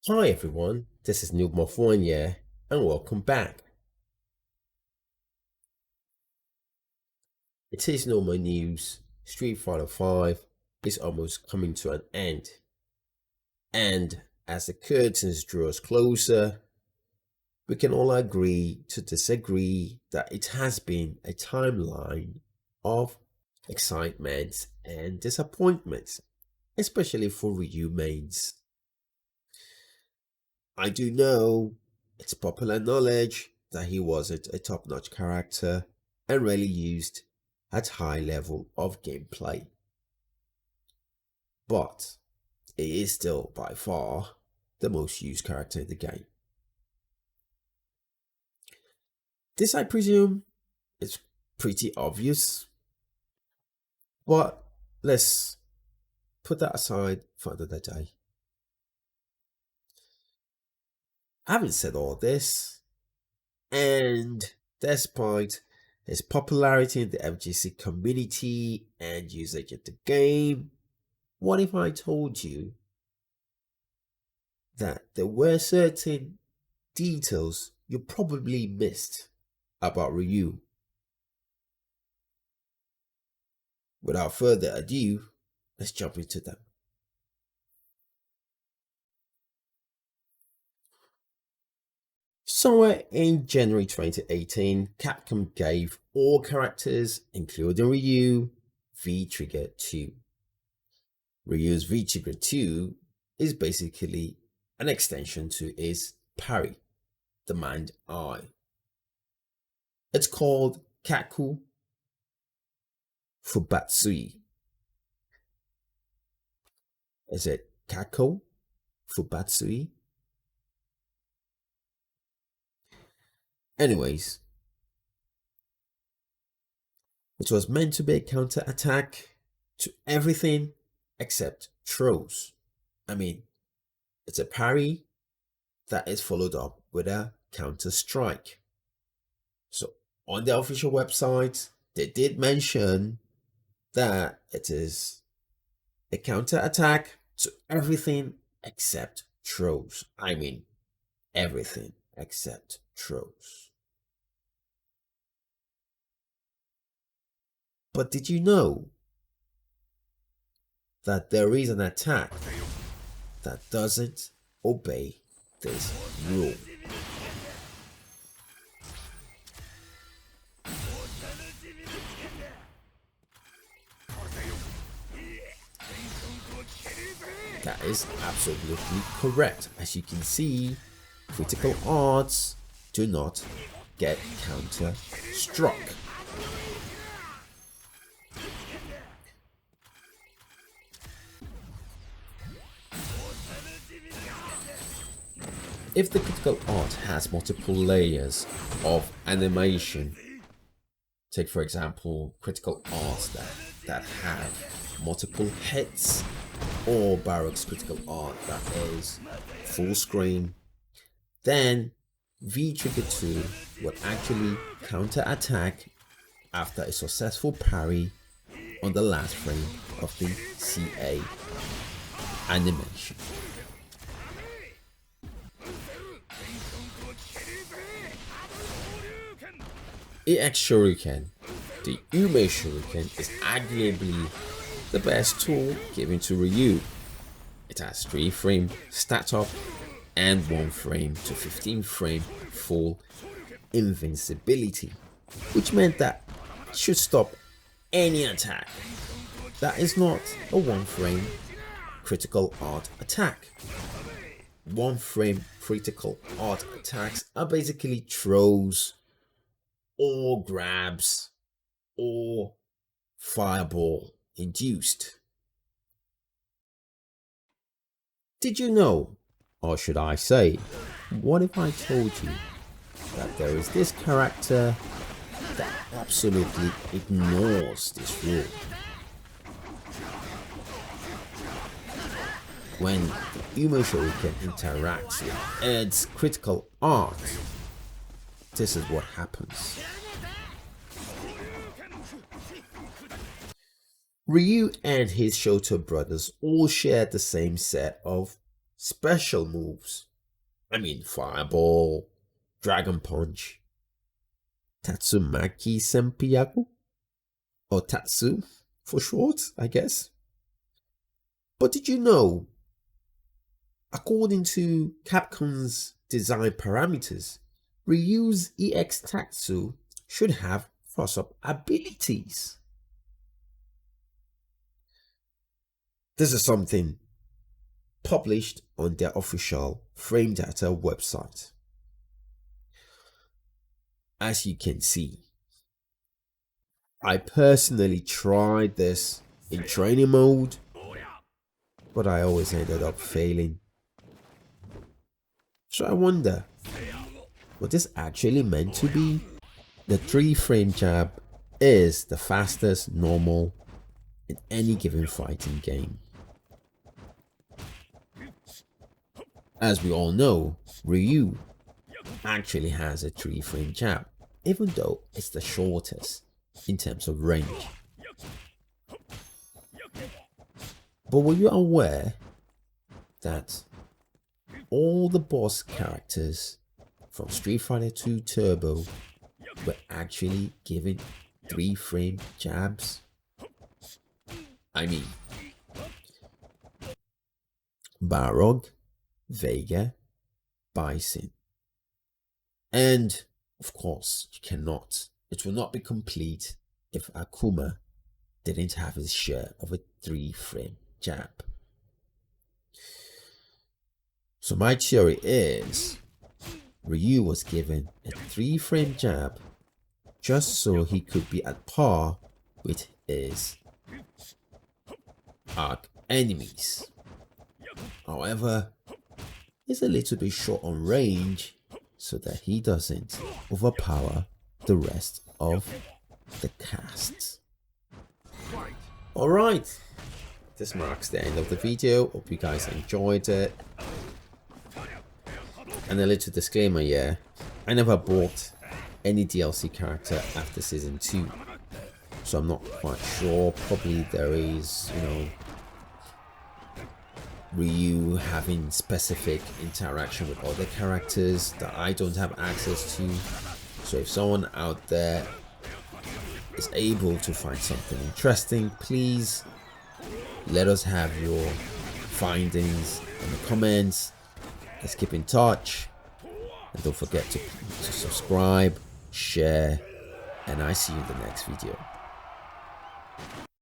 Hi everyone, this is Noob Moth 1 here, and welcome back. It is no more news. Street Fighter 5 is almost coming to an end. And as the curtains draw us closer, we can all agree to disagree that it has been a timeline of excitement and disappointment, especially for RYU mains. I do know it's popular knowledge that he wasn't a top-notch character and rarely used at high level of gameplay. But it is still by far the most used character in the game. This, I presume, is pretty obvious, but let's put that aside for another day. Having said all this, and despite his popularity in the FGC community and usage of the game, what if I told you that there were certain details you probably missed about RYU? Without further ado, let's jump into them. Somewhere in January 2018, Capcom gave all characters, including RYU, V-Trigger 2. RYU's V-Trigger 2 is basically an extension to his parry, the Mind Eye. It's called Kaku Fubatsui. Is it Kako Fubatsui? Anyways, it was meant to be a counter-attack to everything except throws. I mean, it's a parry that is followed up with a counter-strike. So on the official website, they did mention that it is a counter-attack to everything except throws. I mean, everything except throws. But did you know that there is an attack that doesn't obey this rule? That is absolutely correct. As you can see, critical odds do not get counter struck. If the critical art has multiple layers of animation, take for example critical arts that have multiple hits, or Baroque's critical art that is full screen, then V-Trigger 2 would actually counter-attack after a successful parry on the last frame of the CA animation. EX Shuriken, the Ume Shuriken, is arguably the best tool given to RYU. It has 3 frame startup and 1 frame to 15 frame full invincibility, which meant that it should stop any attack that is not a 1 frame critical art attack. 1 frame critical art attacks are basically throws or grabs or fireball induced. Did you know, or should I say, what if I told you that there is this character that absolutely ignores this rule? When the Ume Shuriken interacts with Ed's critical art, this is what happens. RYU and his Shoto brothers all shared the same set of special moves. I mean, Fireball, Dragon Punch, Tatsumaki Senpyaku, or Tatsu for short, I guess. But did you know, according to Capcom's design parameters, Ryu's EX Tatsu should have cross-up abilities. This is something published on their official frame data website. As you can see, I personally tried this in training mode, but I always ended up failing. So I wonder, what this actually meant to be? The 3-frame jab is the fastest normal in any given fighting game. As we all know, RYU actually has a 3-frame jab, even though it's the shortest in terms of range. But were you aware that all the boss characters from Street Fighter 2 Turbo were actually given 3-frame jabs? I mean, Balrog, Vega, Bison. And of course, it will not be complete if Akuma didn't have his share of a 3-frame jab. So my theory is RYU was given a 3-frame jab just so he could be at par with his arch enemies. However, he's a little bit short on range so that he doesn't overpower the rest of the cast. Alright, this marks the end of the video. Hope you guys enjoyed it. And a little disclaimer here, I never bought any DLC character after season 2, so I'm not quite sure. Probably there is, RYU having specific interaction with other characters that I don't have access to. So if someone out there is able to find something interesting, please let us have your findings in the comments. Let's keep in touch, and don't forget to subscribe, share, and I see you in the next video.